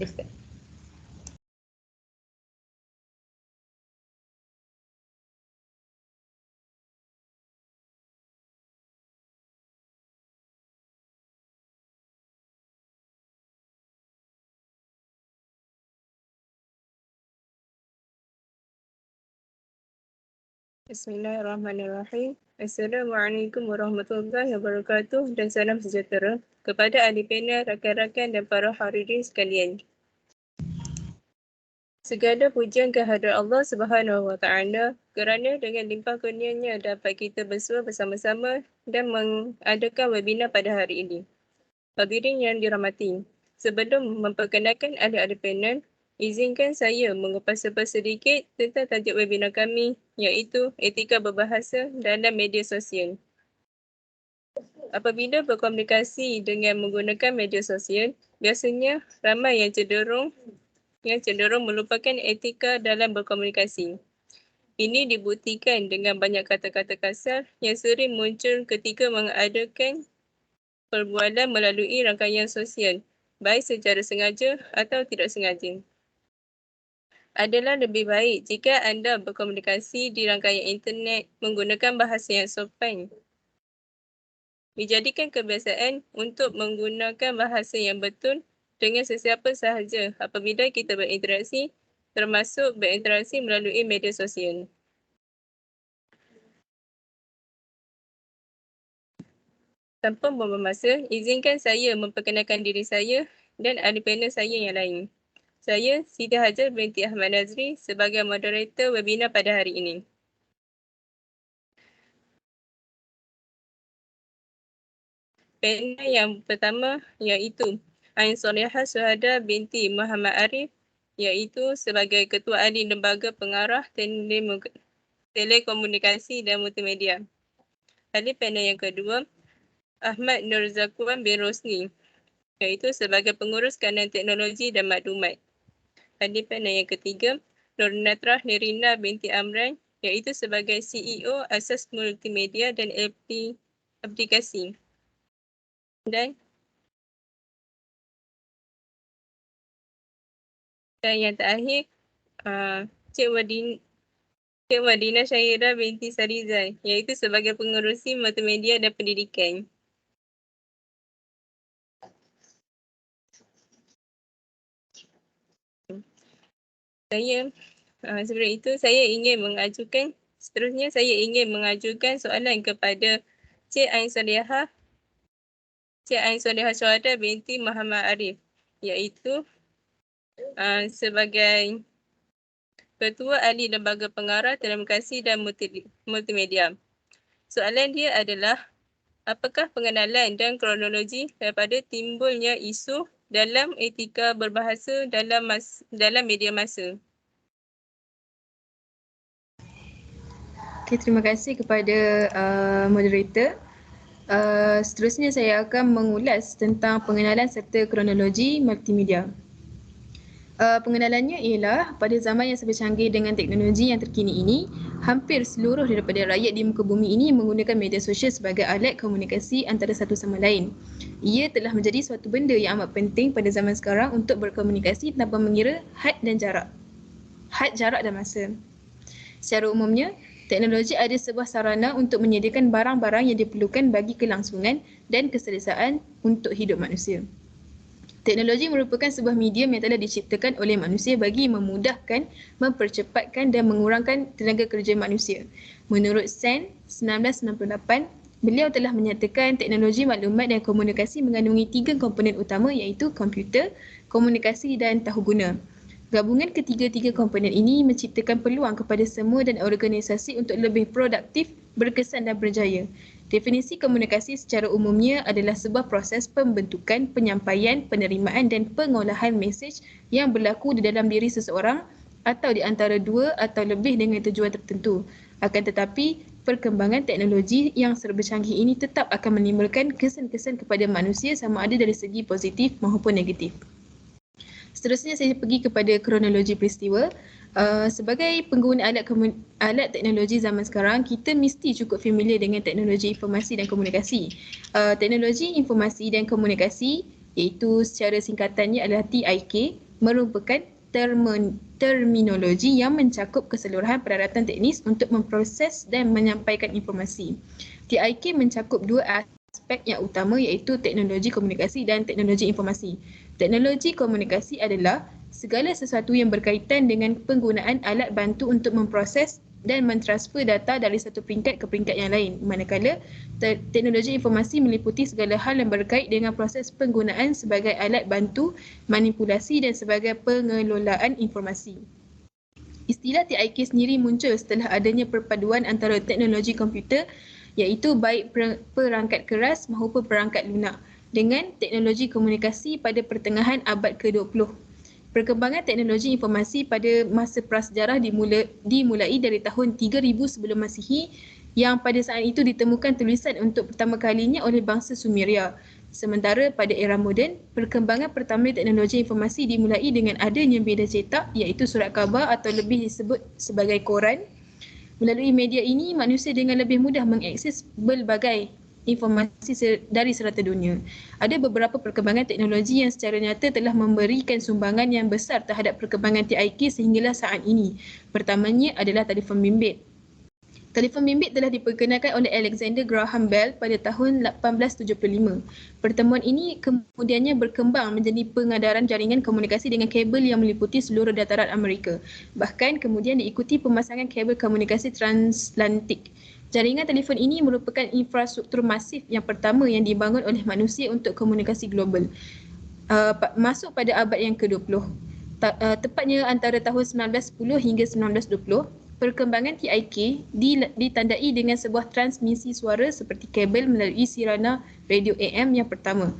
Ustaz. Bismillahirrahmanirrahim. Assalamualaikum warahmatullahi wabarakatuh dan salam sejahtera kepada ahli panel, rakan-rakan dan para hadirin sekalian. Segala pujian kehadrat Allah Subhanahu wa taala kerana dengan limpah kurnia-Nya dapat kita bersua bersama-sama dan mengadakan webinar pada hari ini. Hadirin yang dirahmati, sebelum memperkenalkan ahli-ahli panel, izinkan saya mengupas sedikit tentang tajuk webinar kami, iaitu etika berbahasa dalam media sosial. Apabila berkomunikasi dengan menggunakan media sosial, biasanya ramai yang cenderung melupakan etika dalam berkomunikasi. Ini dibuktikan dengan banyak kata-kata kasar yang sering muncul ketika mengadakan perbualan melalui rangkaian sosial, baik secara sengaja atau tidak sengaja. Adalah lebih baik jika anda berkomunikasi di rangkaian internet menggunakan bahasa yang sopan. Dijadikan kebiasaan untuk menggunakan bahasa yang betul dengan sesiapa sahaja apabila kita berinteraksi, termasuk berinteraksi melalui media sosial. Tanpa membuang masa, izinkan saya memperkenalkan diri saya dan ahli panel saya yang lain. Saya Siti Hajar binti Ahmad Nazri sebagai moderator webinar pada hari ini. Panel yang pertama iaitu Ain Solehah Syuhada binti Muhammad Arif, iaitu sebagai Ketua Ahli Lembaga Pengarah Telekomunikasi dan Multimedia. Ahli panel yang kedua, Ahmad Nur Zakwan bin Rosni, iaitu sebagai Pengurus Kanan Teknologi dan Maklumat. Ahli panel yang ketiga, Nur Natrah Nirina binti Amran, iaitu sebagai CEO Asas Multimedia dan Aplikasi. Dan yang terakhir, Cik Wadina Syahira binti Sarizal, iaitu sebagai Pengerusi Multimedia dan Pendidikan. Sebelum itu saya ingin mengajukan soalan kepada Cik Ain Solehah Syuhada binti Muhammad Arif, iaitu sebagai Ketua Ahli Lembaga Pengarah Telekomunikasi dan Multimedia. Soalan dia adalah, apakah pengenalan dan kronologi daripada timbulnya isu dalam etika berbahasa dalam media masa? Okay, terima kasih kepada moderator. Seterusnya saya akan mengulas tentang pengenalan serta kronologi multimedia. Pengenalannya ialah pada zaman yang sebercanggih dengan teknologi yang terkini ini, hampir seluruh daripada rakyat di muka bumi ini menggunakan media sosial sebagai alat komunikasi antara satu sama lain. Ia telah menjadi suatu benda yang amat penting pada zaman sekarang untuk berkomunikasi tanpa mengira had jarak dan masa. Secara umumnya, teknologi ada sebuah sarana untuk menyediakan barang-barang yang diperlukan bagi kelangsungan dan keselesaan untuk hidup manusia. Teknologi merupakan sebuah medium yang telah diciptakan oleh manusia bagi memudahkan, mempercepatkan dan mengurangkan tenaga kerja manusia. Menurut Sen 1998, beliau telah menyatakan teknologi maklumat dan komunikasi mengandungi 3 komponen utama iaitu komputer, komunikasi dan tahuguna. Gabungan ketiga-tiga komponen ini menciptakan peluang kepada semua dan organisasi untuk lebih produktif, berkesan dan berjaya. Definisi komunikasi secara umumnya adalah sebuah proses pembentukan, penyampaian, penerimaan dan pengolahan mesej yang berlaku di dalam diri seseorang atau di antara dua atau lebih dengan tujuan tertentu. Akan tetapi, perkembangan teknologi yang serba canggih ini tetap akan menimbulkan kesan-kesan kepada manusia sama ada dari segi positif maupun negatif. Seterusnya saya pergi kepada kronologi peristiwa. Sebagai pengguna alat teknologi zaman sekarang, kita mesti cukup familiar dengan teknologi informasi dan komunikasi. Teknologi informasi dan komunikasi iaitu secara singkatannya adalah TIK merupakan terminologi yang mencakup keseluruhan peralatan teknis untuk memproses dan menyampaikan informasi. TIK mencakup dua aspek yang utama iaitu teknologi komunikasi dan teknologi informasi. Teknologi komunikasi adalah segala sesuatu yang berkaitan dengan penggunaan alat bantu untuk memproses dan mentransfer data dari satu peringkat ke peringkat yang lain. Manakala teknologi informasi meliputi segala hal yang berkait dengan proses penggunaan sebagai alat bantu, manipulasi dan sebagai pengelolaan informasi. Istilah TIK sendiri muncul setelah adanya perpaduan antara teknologi komputer iaitu baik perangkat keras maupun perangkat lunak dengan teknologi komunikasi pada pertengahan abad ke-20. Perkembangan teknologi informasi pada masa prasejarah dimulai dari tahun 3000 sebelum Masihi yang pada saat itu ditemukan tulisan untuk pertama kalinya oleh bangsa Sumeria. Sementara pada era moden, perkembangan pertama teknologi informasi dimulai dengan adanya media cetak iaitu surat khabar atau lebih disebut sebagai koran. Melalui media ini, manusia dengan lebih mudah mengakses berbagai informasi dari serata dunia. Ada beberapa perkembangan teknologi yang secara nyata telah memberikan sumbangan yang besar terhadap perkembangan TIK sehinggalah saat ini. Pertamanya adalah telefon bimbit. Telefon bimbit telah diperkenalkan oleh Alexander Graham Bell pada tahun 1875. Pertemuan ini kemudiannya berkembang menjadi pengedaran jaringan komunikasi dengan kabel yang meliputi seluruh dataran Amerika. Bahkan kemudian diikuti pemasangan kabel komunikasi transatlantik. Jaringan telefon ini merupakan infrastruktur masif yang pertama yang dibangun oleh manusia untuk komunikasi global. Masuk pada abad yang ke-20. Tepatnya antara tahun 1910 hingga 1920, perkembangan TIK ditandai dengan sebuah transmisi suara seperti kabel melalui sirana radio AM yang pertama.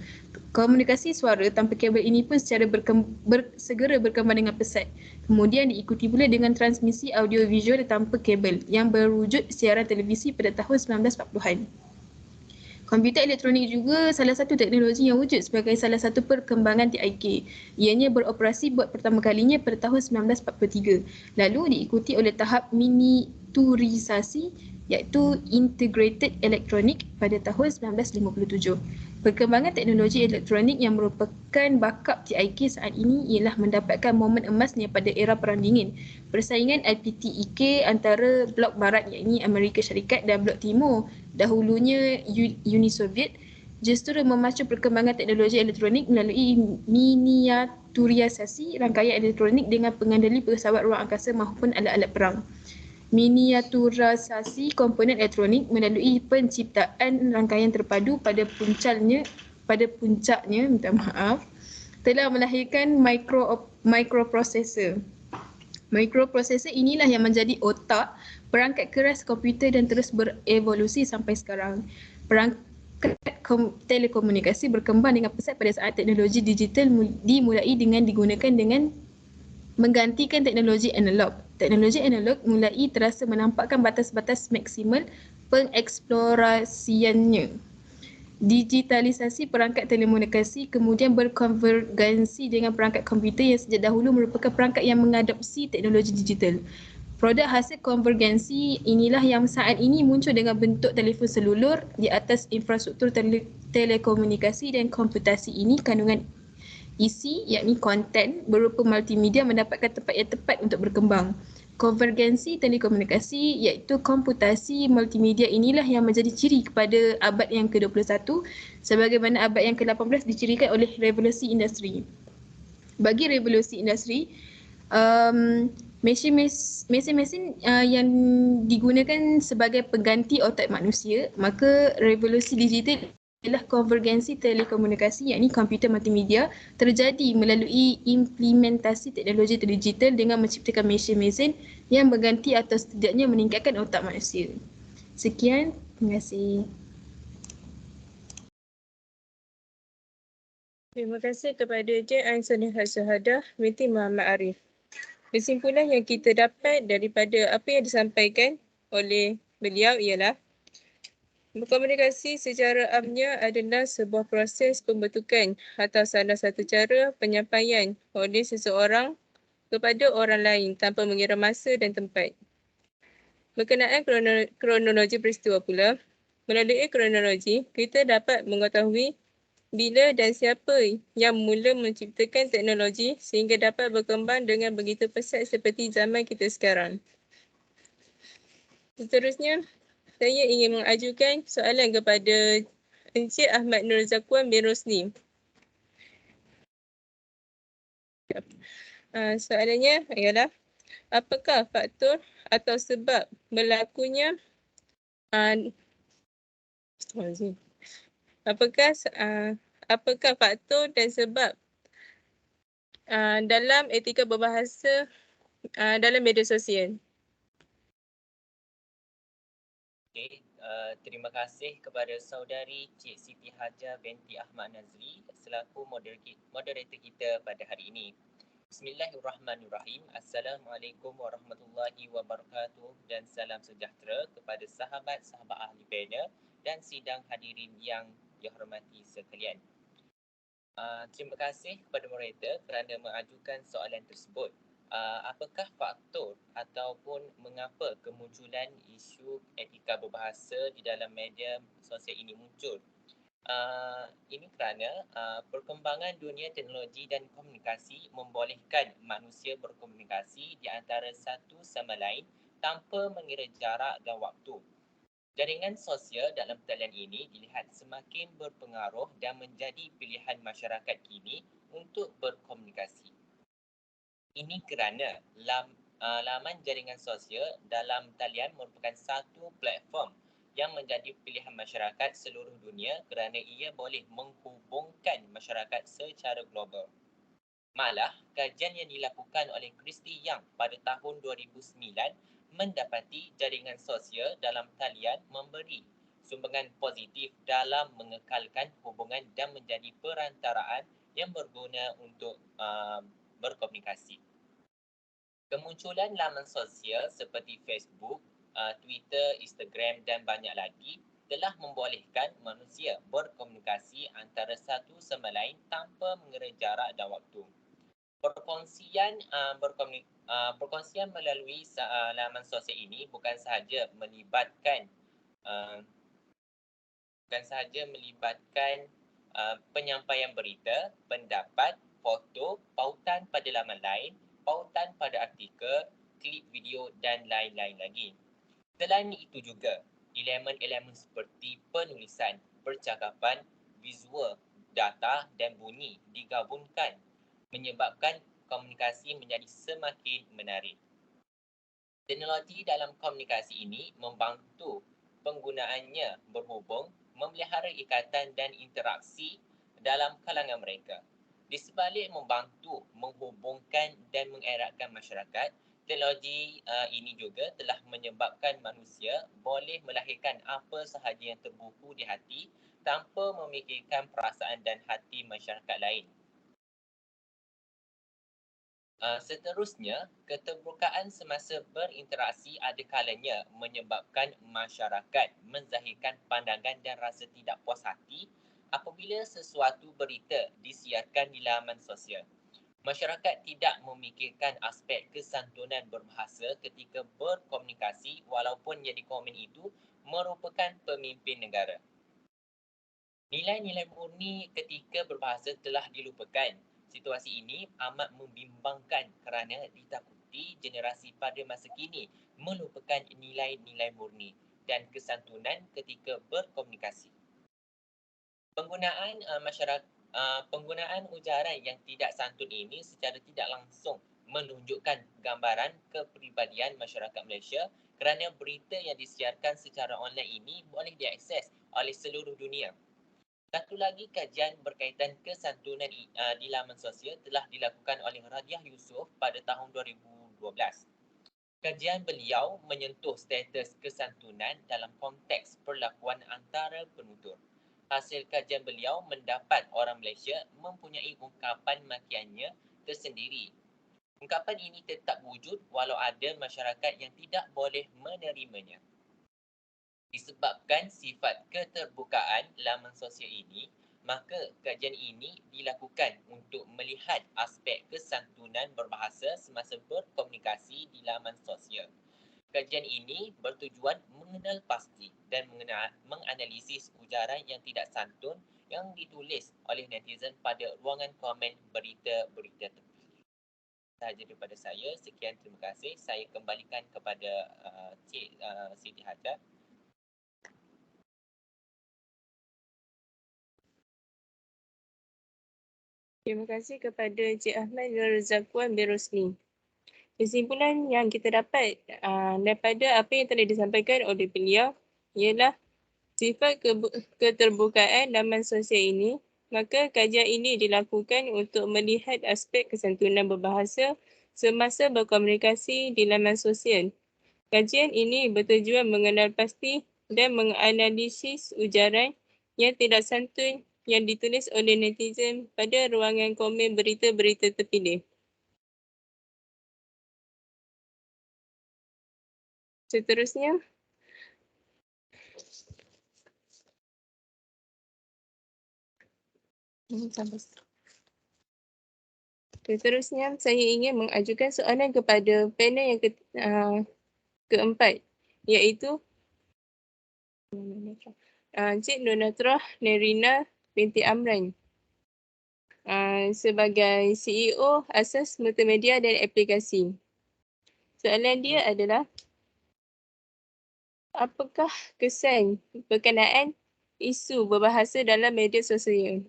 Komunikasi suara tanpa kabel ini pun segera berkembang dengan pesat. Kemudian diikuti pula dengan transmisi audio-visual tanpa kabel yang berwujud siaran televisi pada tahun 1940-an. Komputer elektronik juga salah satu teknologi yang wujud sebagai salah satu perkembangan TIK. Ianya beroperasi buat pertama kalinya pada tahun 1943. Lalu diikuti oleh tahap miniaturisasi iaitu Integrated Electronic pada tahun 1957. Perkembangan teknologi elektronik yang merupakan bakap TIK saat ini ialah mendapatkan momen emasnya pada era Perang Dingin. Persaingan LPTEK antara blok barat iaitu Amerika Syarikat dan blok timur dahulunya Uni Soviet justru memacu perkembangan teknologi elektronik melalui miniaturisasi rangkaian elektronik dengan pengendali pesawat ruang angkasa maupun alat-alat perang. Miniaturisasi komponen elektronik melalui penciptaan rangkaian terpadu pada puncaknya telah melahirkan microprocessor. Microprocessor inilah yang menjadi otak perangkat keras komputer dan terus berevolusi sampai sekarang. Perangkat telekomunikasi berkembang dengan pesat pada saat teknologi digital dimulai dengan digunakan dengan menggantikan teknologi analog. Teknologi analog mulai terasa menampakkan batas-batas maksimal pengeksplorasiannya. Digitalisasi perangkat telekomunikasi kemudian berkonvergensi dengan perangkat komputer yang sejak dahulu merupakan perangkat yang mengadopsi teknologi digital. Produk hasil konvergensi inilah yang saat ini muncul dengan bentuk telefon selulur di atas infrastruktur telekomunikasi dan komputasi ini kandungan isi yakni konten berupa multimedia mendapatkan tempat yang tepat untuk berkembang. Konvergensi telekomunikasi iaitu komputasi multimedia inilah yang menjadi ciri kepada abad yang ke-21 sebagaimana abad yang ke-18 dicirikan oleh revolusi industri. Bagi revolusi industri, mesin-mesin yang digunakan sebagai pengganti otak manusia, maka revolusi digital ialah konvergensi telekomunikasi yakni komputer multimedia terjadi melalui implementasi teknologi digital dengan menciptakan mesin-mesin yang berganti atau setidaknya meningkatkan otak manusia. Sekian, terima kasih. Terima kasih kepada Encik Ain Syahadah binti Muhammad Arif. Kesimpulan yang kita dapat daripada apa yang disampaikan oleh beliau ialah berkomunikasi secara amnya adalah sebuah proses pembentukan atau salah satu cara penyampaian oleh seseorang kepada orang lain tanpa mengira masa dan tempat. Berkenaan kronologi peristiwa pula, melalui kronologi kita dapat mengetahui Bila dan siapa yang mula menciptakan teknologi sehingga dapat berkembang dengan begitu pesat seperti zaman kita sekarang? Seterusnya, saya ingin mengajukan soalan kepada Encik Ahmad Nur Zakwan bin Rosli. Soalannya ialah, apakah faktor atau sebab berlakunya apakah faktor dan sebab dalam etika berbahasa dalam media sosial? Okey, terima kasih kepada saudari Cik Siti Hajar binti Ahmad Nazri selaku moderator kita pada hari ini. Bismillahirrahmanirrahim. Assalamualaikum warahmatullahi wabarakatuh dan salam sejahtera kepada sahabat-sahabat ahli panel dan sidang hadirin yang dihormati sekalian. Terima kasih kepada moderator kerana mengajukan soalan tersebut. Apakah faktor ataupun mengapa kemunculan isu etika berbahasa di dalam media sosial ini muncul? Ini kerana perkembangan dunia teknologi dan komunikasi membolehkan manusia berkomunikasi di antara satu sama lain tanpa mengira jarak dan waktu. Jaringan sosial dalam talian ini dilihat semakin berpengaruh dan menjadi pilihan masyarakat kini untuk berkomunikasi. Ini kerana laman jaringan sosial dalam talian merupakan satu platform yang menjadi pilihan masyarakat seluruh dunia kerana ia boleh menghubungkan masyarakat secara global. Malah, kajian yang dilakukan oleh Christy Young pada tahun 2009 mendapati jaringan sosial dalam talian memberi sumbangan positif dalam mengekalkan hubungan dan menjadi perantaraan yang berguna untuk berkomunikasi. Kemunculan laman sosial seperti Facebook, Twitter, Instagram dan banyak lagi telah membolehkan manusia berkomunikasi antara satu sama lain tanpa mengira jarak dan waktu. Perkongsian melalui laman sosial ini bukan sahaja melibatkan penyampaian berita, pendapat, foto, pautan pada laman lain, pautan pada artikel, klip video dan lain-lain lagi. Selain itu juga, elemen-elemen seperti penulisan, percakapan, visual, data dan bunyi digabungkan menyebabkan komunikasi menjadi semakin menarik. Teknologi dalam komunikasi ini membantu penggunaannya berhubung, memelihara ikatan dan interaksi dalam kalangan mereka. Di sebalik membantu menghubungkan dan mengeratkan masyarakat, teknologi ini juga telah menyebabkan manusia boleh melahirkan apa sahaja yang terbuku di hati tanpa memikirkan perasaan dan hati masyarakat lain. Seterusnya, keterbukaan semasa berinteraksi ada kalanya menyebabkan masyarakat menzahirkan pandangan dan rasa tidak puas hati apabila sesuatu berita disiarkan di laman sosial. Masyarakat tidak memikirkan aspek kesantunan berbahasa ketika berkomunikasi walaupun yang dikomen itu merupakan pemimpin negara. Nilai-nilai murni ketika berbahasa telah dilupakan. Situasi ini amat membimbangkan kerana ditakuti generasi pada masa kini melupakan nilai-nilai murni dan kesantunan ketika berkomunikasi. Penggunaan ujaran yang tidak santun ini secara tidak langsung menunjukkan gambaran kepribadian masyarakat Malaysia kerana berita yang disiarkan secara online ini boleh diakses oleh seluruh dunia. Satu lagi kajian berkaitan kesantunan di laman sosial telah dilakukan oleh Radiah Yusof pada tahun 2012. Kajian beliau menyentuh status kesantunan dalam konteks perlakuan antara penutur. Hasil kajian beliau mendapat orang Malaysia mempunyai ungkapan makiannya tersendiri. Ungkapan ini tetap wujud walau ada masyarakat yang tidak boleh menerimanya. Disebabkan sifat keterbukaan laman sosial ini, maka kajian ini dilakukan untuk melihat aspek kesantunan berbahasa semasa berkomunikasi di laman sosial. Kajian ini bertujuan mengenal pasti dan menganalisis ujaran yang tidak santun yang ditulis oleh netizen pada ruangan komen berita-berita terpilih. Sahaja daripada saya. Sekian, terima kasih. Saya kembalikan kepada Cik Siti Hajar. Terima kasih kepada Cik Ahmad Razakwan bin Rosli. Kesimpulan yang kita dapat daripada apa yang telah disampaikan oleh beliau ialah sifat keterbukaan laman sosial ini, maka kajian ini dilakukan untuk melihat aspek kesantunan berbahasa semasa berkomunikasi di laman sosial. Kajian ini bertujuan mengenal pasti dan menganalisis ujaran yang tidak santun yang ditulis oleh netizen pada ruangan komen berita-berita terpilih. Seterusnya, saya ingin mengajukan soalan kepada panel yang keempat, iaitu Cik Nunatrah Nerina binti Amran sebagai CEO Asas Multimedia dan Aplikasi. Soalan dia adalah, apakah kesan berkenaan isu berbahasa dalam media sosial?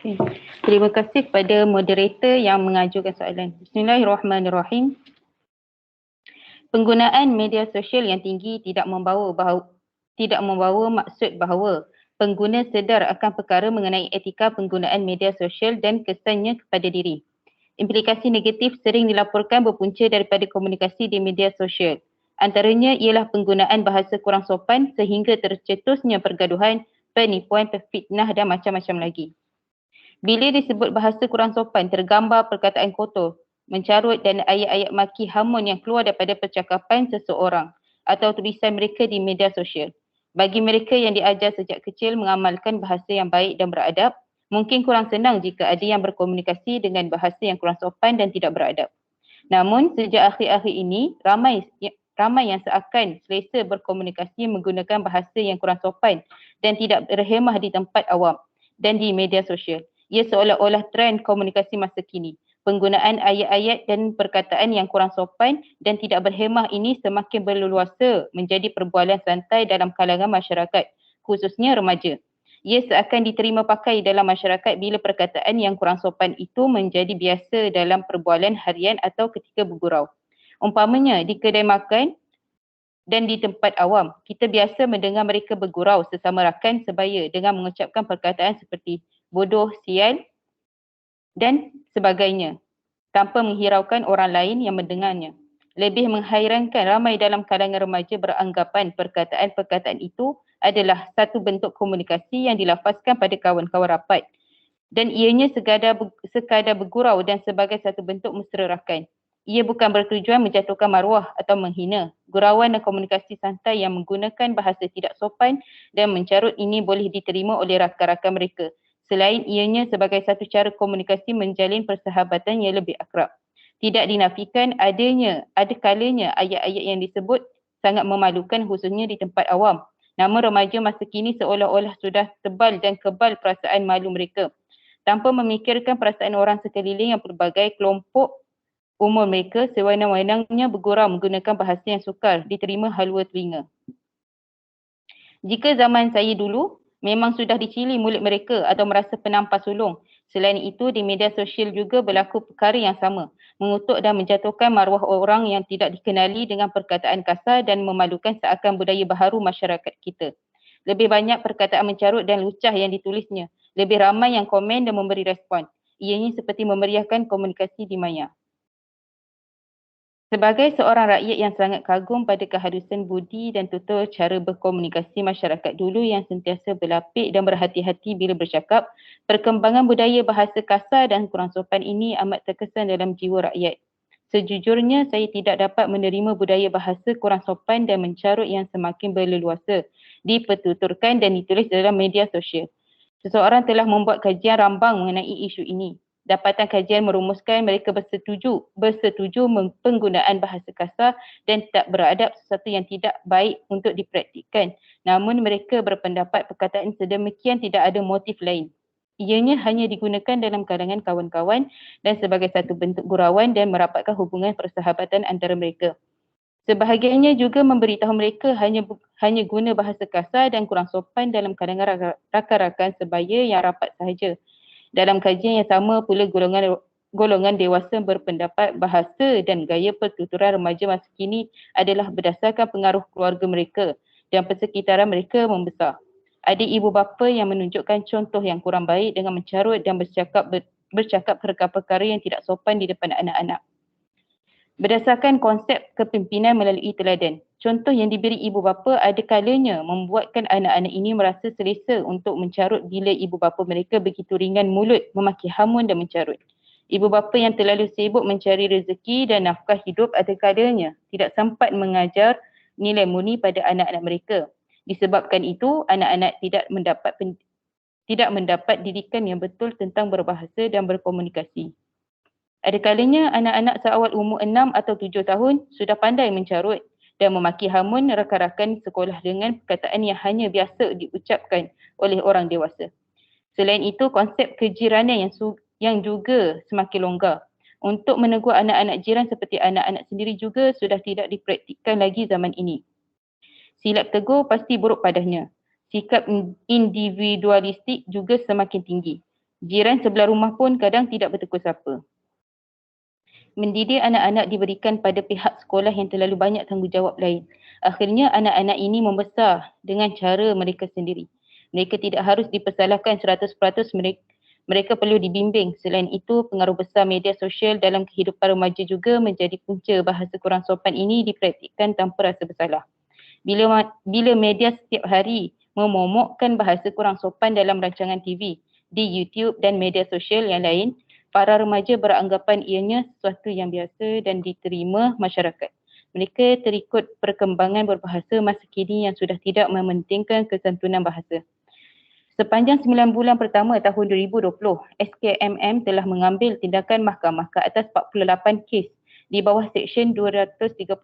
Okay. Terima kasih kepada moderator yang mengajukan soalan. Bismillahirrahmanirrahim. Penggunaan media sosial yang tinggi tidak membawa maksud bahawa pengguna sedar akan perkara mengenai etika penggunaan media sosial dan kesannya kepada diri. Implikasi negatif sering dilaporkan berpunca daripada komunikasi di media sosial. Antaranya ialah penggunaan bahasa kurang sopan sehingga tercetusnya pergaduhan, penipuan, fitnah dan macam-macam lagi. Bila disebut bahasa kurang sopan, tergambar perkataan kotor, mencarut dan ayat-ayat maki hamun yang keluar daripada percakapan seseorang atau tulisan mereka di media sosial. Bagi mereka yang diajar sejak kecil mengamalkan bahasa yang baik dan beradab, mungkin kurang senang jika ada yang berkomunikasi dengan bahasa yang kurang sopan dan tidak beradab. Namun, sejak akhir-akhir ini, ramai yang seakan selesa berkomunikasi menggunakan bahasa yang kurang sopan dan tidak berhemah di tempat awam dan di media sosial. Ia seolah-olah trend komunikasi masa kini. Penggunaan ayat-ayat dan perkataan yang kurang sopan dan tidak berhemah ini semakin berleluasa menjadi perbualan santai dalam kalangan masyarakat, khususnya remaja. Ia seakan diterima pakai dalam masyarakat bila perkataan yang kurang sopan itu menjadi biasa dalam perbualan harian atau ketika bergurau. Umpamanya di kedai makan dan di tempat awam, kita biasa mendengar mereka bergurau sesama rakan sebaya dengan mengucapkan perkataan seperti bodoh, sial dan sebagainya tanpa menghiraukan orang lain yang mendengarnya. Lebih menghairankan, ramai dalam kalangan remaja beranggapan perkataan-perkataan itu adalah satu bentuk komunikasi yang dilafazkan pada kawan-kawan rapat dan ianya sekadar bergurau dan sebagai satu bentuk mesra rakan. Ia bukan bertujuan menjatuhkan maruah atau menghina. Gurauan dan komunikasi santai yang menggunakan bahasa tidak sopan dan mencarut ini boleh diterima oleh rakan-rakan mereka. Selain ianya sebagai satu cara komunikasi menjalin persahabatan yang lebih akrab. Tidak dinafikan ada kalanya ayat-ayat yang disebut sangat memalukan khususnya di tempat awam. Namun remaja masa kini seolah-olah sudah tebal dan kebal perasaan malu mereka. Tanpa memikirkan perasaan orang sekeliling yang pelbagai kelompok umur mereka, sewenang-wenangnya bergurau menggunakan bahasa yang sukar diterima halua telinga. Jika zaman saya dulu, memang sudah dicili mulut mereka atau merasa penampas sulung. Selain itu, di media sosial juga berlaku perkara yang sama, mengutuk dan menjatuhkan maruah orang yang tidak dikenali dengan perkataan kasar dan memalukan seakan budaya baharu masyarakat kita. Lebih banyak perkataan mencarut dan lucah yang ditulisnya. Lebih ramai yang komen dan memberi respon. Ianya seperti memeriahkan komunikasi di maya. Sebagai seorang rakyat yang sangat kagum pada kehalusan budi dan tutur cara berkomunikasi masyarakat dulu yang sentiasa berlapik dan berhati-hati bila bercakap, perkembangan budaya bahasa kasar dan kurang sopan ini amat terkesan dalam jiwa rakyat. Sejujurnya, saya tidak dapat menerima budaya bahasa kurang sopan dan mencarut yang semakin berleluasa dipertuturkan dan ditulis dalam media sosial. Seseorang telah membuat kajian rambang mengenai isu ini. Dapatan kajian merumuskan mereka bersetuju penggunaan bahasa kasar dan tak beradab sesuatu yang tidak baik untuk dipraktikkan Namun mereka berpendapat perkataan sedemikian tidak ada motif lain. Ianya hanya digunakan dalam kalangan kawan-kawan dan sebagai satu bentuk gurauan dan merapatkan hubungan persahabatan antara mereka. Sebahagiannya juga memberitahu mereka hanya guna bahasa kasar dan kurang sopan dalam kalangan rakan-rakan sebaya yang rapat sahaja. Dalam kajian yang sama pula golongan dewasa berpendapat bahasa dan gaya pertuturan remaja masa kini adalah berdasarkan pengaruh keluarga mereka dan persekitaran mereka membesar. Ada ibu bapa yang menunjukkan contoh yang kurang baik dengan mencarut dan bercakap perkara-perkara yang tidak sopan di depan anak-anak. Berdasarkan konsep kepimpinan melalui teladan, contoh yang diberi ibu bapa ada kalanya membuatkan anak-anak ini merasa selesa untuk mencarut bila ibu bapa mereka begitu ringan mulut memaki hamun dan mencarut. Ibu bapa yang terlalu sibuk mencari rezeki dan nafkah hidup ada kalanya tidak sempat mengajar nilai murni pada anak-anak mereka. Disebabkan itu, anak-anak tidak mendapat didikan yang betul tentang berbahasa dan berkomunikasi. Ada kalanya anak-anak seawal umur 6 atau 7 tahun sudah pandai mencarut dan memaki hamun rakan-rakan sekolah dengan perkataan yang hanya biasa diucapkan oleh orang dewasa. Selain itu, konsep kejiranan yang juga semakin longgar. Untuk menegur anak-anak jiran seperti anak-anak sendiri juga sudah tidak dipraktikkan lagi zaman ini. Silap tegur pasti buruk padanya. Sikap individualistik juga semakin tinggi. Jiran sebelah rumah pun kadang tidak bertegur sapa. Mendidik anak-anak diberikan pada pihak sekolah yang terlalu banyak tanggungjawab lain. Akhirnya anak-anak ini membesar dengan cara mereka sendiri. Mereka tidak harus dipersalahkan 100%, mereka perlu dibimbing. Selain itu, pengaruh besar media sosial dalam kehidupan remaja juga menjadi punca bahasa kurang sopan ini dipraktikkan tanpa rasa bersalah. Bila media setiap hari memomokkan bahasa kurang sopan dalam rancangan TV, di YouTube dan media sosial yang lain, para remaja beranggapan ianya sesuatu yang biasa dan diterima masyarakat. Mereka terikut perkembangan berbahasa masa kini yang sudah tidak mementingkan kesantunan bahasa. Sepanjang 9 bulan pertama tahun 2020, SKMM telah mengambil tindakan mahkamah ke atas 48 kes di bawah Seksyen 233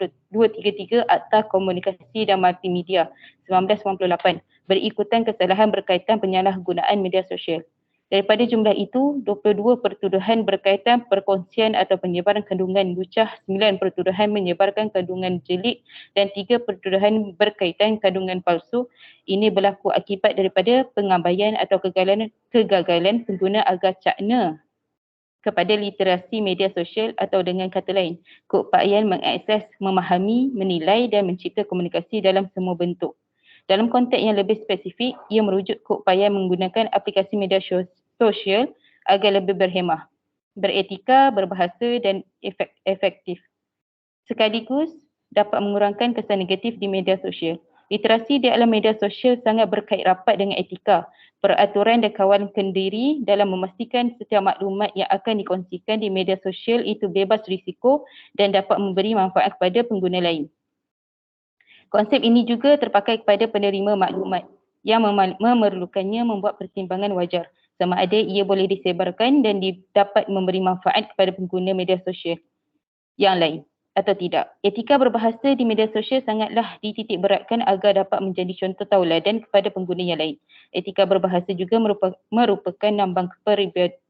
Akta Komunikasi dan Multimedia 1998 berikutan kesalahan berkaitan penyalahgunaan media sosial. Daripada jumlah itu, 22 pertuduhan berkaitan perkongsian atau penyebaran kandungan bucah, 9 pertuduhan menyebarkan kandungan jelik dan 3 pertuduhan berkaitan kandungan palsu. Ini berlaku akibat daripada pengabaian atau kegagalan pengguna agar cakna kepada literasi media sosial atau dengan kata lain, keupayaan mengakses, memahami, menilai dan mencipta komunikasi dalam semua bentuk. Dalam konteks yang lebih spesifik, ia merujuk keupayaan menggunakan aplikasi media sosial agar lebih berhemah, beretika, berbahasa dan efektif. Sekaligus dapat mengurangkan kesan negatif di media sosial. Literasi di alam media sosial sangat berkait rapat dengan etika, peraturan dan kawalan kendiri dalam memastikan setiap maklumat yang akan dikongsikan di media sosial itu bebas risiko dan dapat memberi manfaat kepada pengguna lain. Konsep ini juga terpakai kepada penerima maklumat yang memerlukannya membuat pertimbangan wajar sama ada ia boleh disebarkan dan dapat memberi manfaat kepada pengguna media sosial yang lain atau tidak. Etika berbahasa di media sosial sangatlah dititik beratkan agar dapat menjadi contoh tauladan kepada pengguna yang lain. Etika berbahasa juga merupakan lambang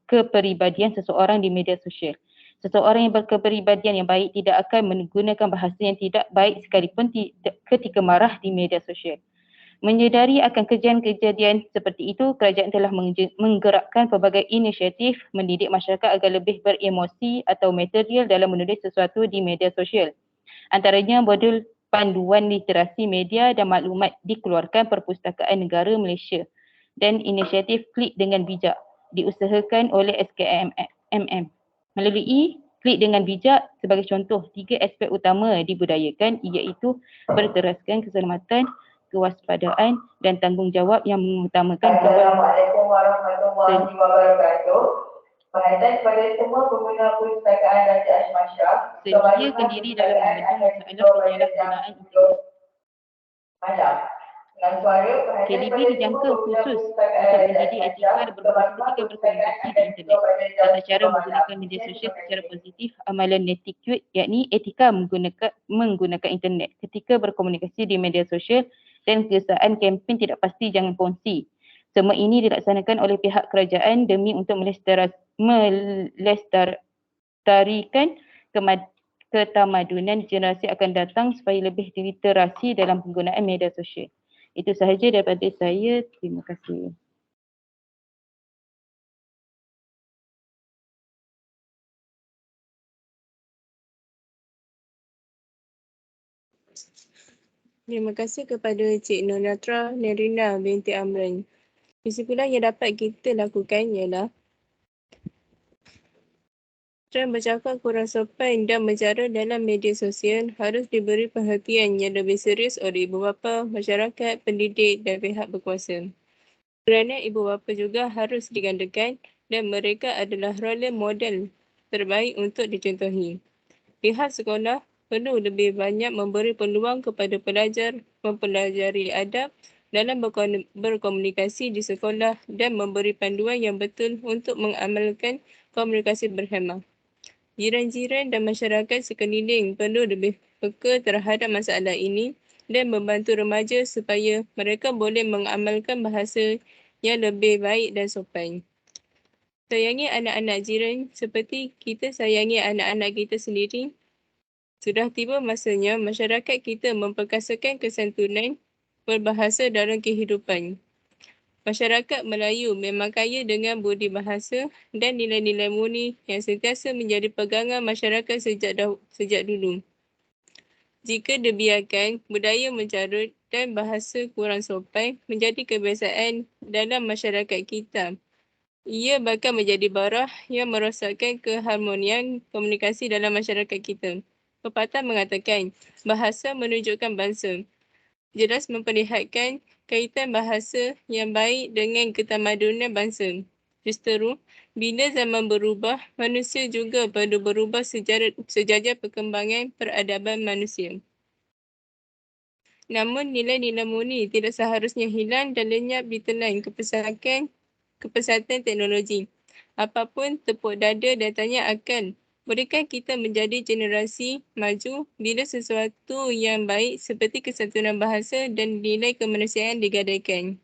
kepribadian seseorang di media sosial. Seseorang yang berkepribadian yang baik tidak akan menggunakan bahasa yang tidak baik sekalipun ketika marah di media sosial. Menyedari akan kejadian seperti itu, kerajaan telah menggerakkan pelbagai inisiatif mendidik masyarakat agar lebih beremosi atau material dalam menulis sesuatu di media sosial. Antaranya modul panduan literasi media dan maklumat dikeluarkan Perpustakaan Negara Malaysia dan inisiatif Klik dengan Bijak diusahakan oleh SKMM. Melalui Klik dengan Bijak sebagai contoh, 3 aspek utama dibudayakan iaitu berteraskan keselamatan, kewaspadaan dan tanggungjawab yang mengutamakan Assalamualaikum warahmatullahi wabarakatuh. Perhatian kepada semua pengguna Perpustakaan Raja Ashraf. Sediakan diri dalam membantu masalah penyalahgunaan internet. Malam. Dengan suara KDB dijangka khusus untuk mendidik etika dan berbahasa ketika berkomunikasi di internet. Tata cara menggunakan media sosial secara positif, amalan netiquette yakni etika menggunakan internet ketika berkomunikasi di media sosial dan kegesaan kempen tidak pasti jangan kongsi. Semua ini dilaksanakan oleh pihak kerajaan demi untuk melestarikan ketamadunan generasi akan datang supaya lebih literasi dalam penggunaan media sosial. Itu sahaja daripada saya. Terima kasih. Terima kasih kepada Cik Nonatra Nerina binti Amran. Kesimpulan yang dapat kita lakukan ialah trend bercakap kurang sopan dan mencara dalam media sosial harus diberi perhatian yang lebih serius oleh ibu bapa, masyarakat, pendidik dan pihak berkuasa. Kerana ibu bapa juga harus digandakan dan mereka adalah role model terbaik untuk dicontohi. Pihak sekolah perlu lebih banyak memberi peluang kepada pelajar mempelajari adab dalam berkomunikasi di sekolah dan memberi panduan yang betul untuk mengamalkan komunikasi berhemah. Jiran-jiran dan masyarakat sekeliling perlu lebih peka terhadap masalah ini dan membantu remaja supaya mereka boleh mengamalkan bahasa yang lebih baik dan sopan. Sayangi anak-anak jiran seperti kita sayangi anak-anak kita sendiri. Sudah tiba masanya masyarakat kita memperkasakan kesantunan berbahasa dalam kehidupan. Masyarakat Melayu memang kaya dengan budi bahasa dan nilai-nilai murni yang sentiasa menjadi pegangan masyarakat sejak dulu. Jika dibiarkan, budaya mencarut dan bahasa kurang sopan menjadi kebiasaan dalam masyarakat kita. Ia bakal menjadi barah yang merosakkan keharmonian komunikasi dalam masyarakat kita. Pepatah mengatakan, bahasa menunjukkan bangsa. Jelas memperlihatkan kaitan bahasa yang baik dengan ketamadunan bangsa. Justeru, bila zaman berubah, manusia juga perlu berubah sejajar perkembangan peradaban manusia. Namun nilai-nilai murni tidak seharusnya hilang dan lenyap ditelan kepesatan teknologi. Apapun tepuk dada datanya akan berikan kita menjadi generasi maju bila sesuatu yang baik seperti kesantunan bahasa dan nilai kemanusiaan digadaikan.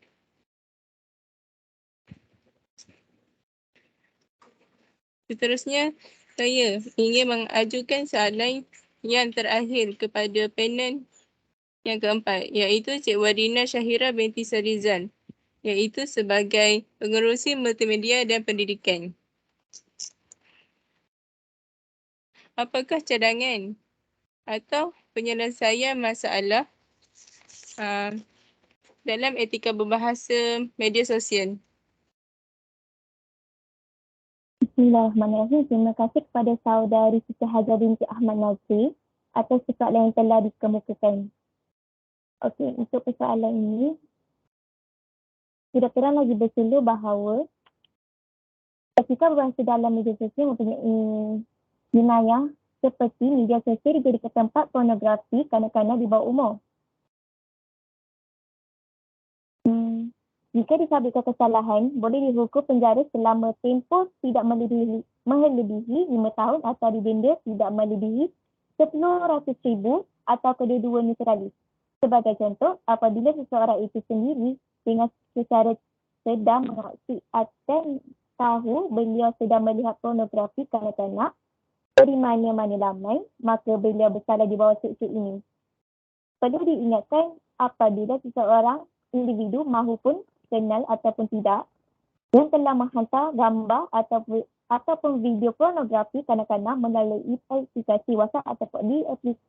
Seterusnya, saya ingin mengajukan soalan yang terakhir kepada panel yang keempat, iaitu Cik Wadina Syahira binti Sarizal, iaitu sebagai pengerusi multimedia dan pendidikan. Apakah cadangan atau penyelesaian masalah dalam etika berbahasa media sosial? Bismillahirrahmanirrahim. Terima kasih kepada saudari Siti Haja binti Ahmad Nazri atas soalan yang telah dikemukakan. Okey, untuk persoalan ini, tidak terang lagi berselu bahawa etika berbahasa dalam media sosial mempunyai wilayah seperti media sosial dijadikan tempat pornografi kanak-kanak di bawah umur. Jika disabitkan kesalahan, boleh dihukum penjara selama tempoh tidak melebihi 5 tahun atau didenda tidak melebihi 100,000 atau kedua-duanya sekali. Sebagai contoh, apabila seseorang itu sendiri dengan secara sedang mengaksi atau tahu beliau sedang melihat pornografi kanak-kanak dari mana-mana ramai, maka beliau bersalah di bawah seks ini. Perlu diingatkan apabila seseorang individu mahupun kenal ataupun tidak yang telah menghantar gambar ataupun video pornografi kanak-kanak melalui aplikasi WhatsApp ataupun di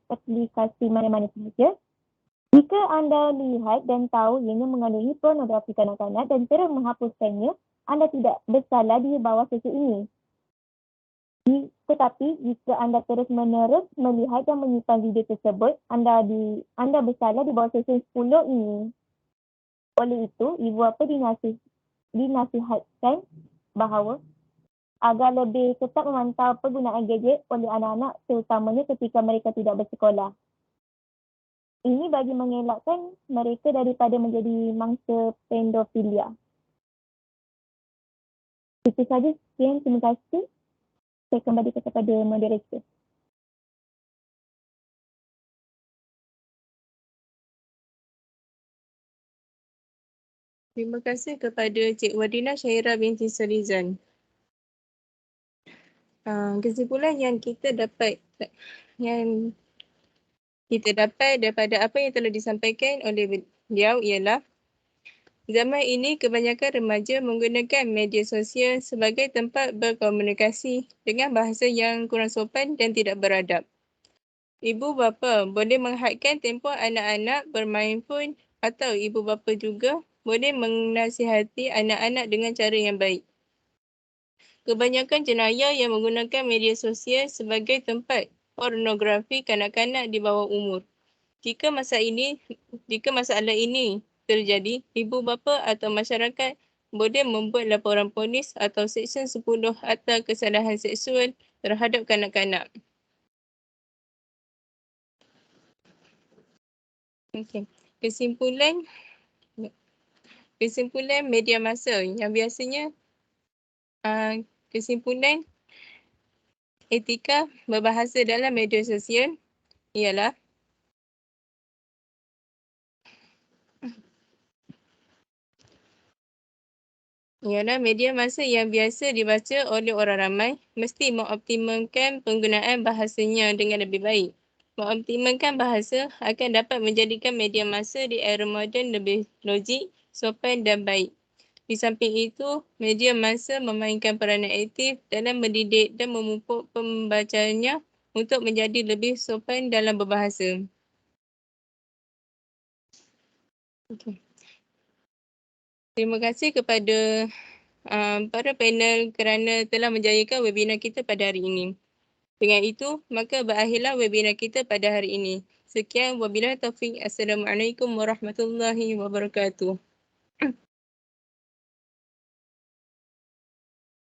aplikasi mana-mana sahaja. Jika anda lihat dan tahu ianya mengandungi pornografi kanak-kanak dan terus menghapuskannya, anda tidak bersalah di bawah seks ini. Tetapi jika anda terus-menerus melihat dan menyimpan video tersebut, anda bersalah di bawah seksyen 10 ini. Oleh itu, ibu bapa dinasihatkan bahawa agar lebih ketat memantau penggunaan gadget oleh anak-anak terutamanya ketika mereka tidak bersekolah. Ini bagi mengelakkan mereka daripada menjadi mangsa pedofilia. Itu saja. Sekian, terima kasih. Saya kembalikan kepada moderator. Terima kasih kepada Cik Wadina Syahira binti Serizan. Kesimpulan yang kita dapat daripada apa yang telah disampaikan oleh beliau ialah zaman ini kebanyakan remaja menggunakan media sosial sebagai tempat berkomunikasi dengan bahasa yang kurang sopan dan tidak beradab. Ibu bapa boleh menghadkan tempoh anak-anak bermain phone atau ibu bapa juga boleh menasihati anak-anak dengan cara yang baik. Kebanyakan jenayah yang menggunakan media sosial sebagai tempat pornografi kanak-kanak di bawah umur. Jika masalah ini terjadi, ibu bapa atau masyarakat boleh membuat laporan polis atau Seksyen 10 Akta Kesalahan Seksual terhadap kanak-kanak. Okay. Kesimpulan media massa yang biasanya kesimpulan etika berbahasa dalam media sosial ialah media massa yang biasa dibaca oleh orang ramai mesti mengoptimalkan penggunaan bahasanya dengan lebih baik. Mengoptimalkan bahasa akan dapat menjadikan media massa di era moden lebih logik, sopan dan baik. Di samping itu, media massa memainkan peranan aktif dalam mendidik dan memupuk pembacanya untuk menjadi lebih sopan dalam berbahasa. Okay. Terima kasih kepada para panel kerana telah menjayakan webinar kita pada hari ini. Dengan itu, maka berakhirlah webinar kita pada hari ini. Sekian, wabillahi taufiq. Assalamualaikum warahmatullahi wabarakatuh.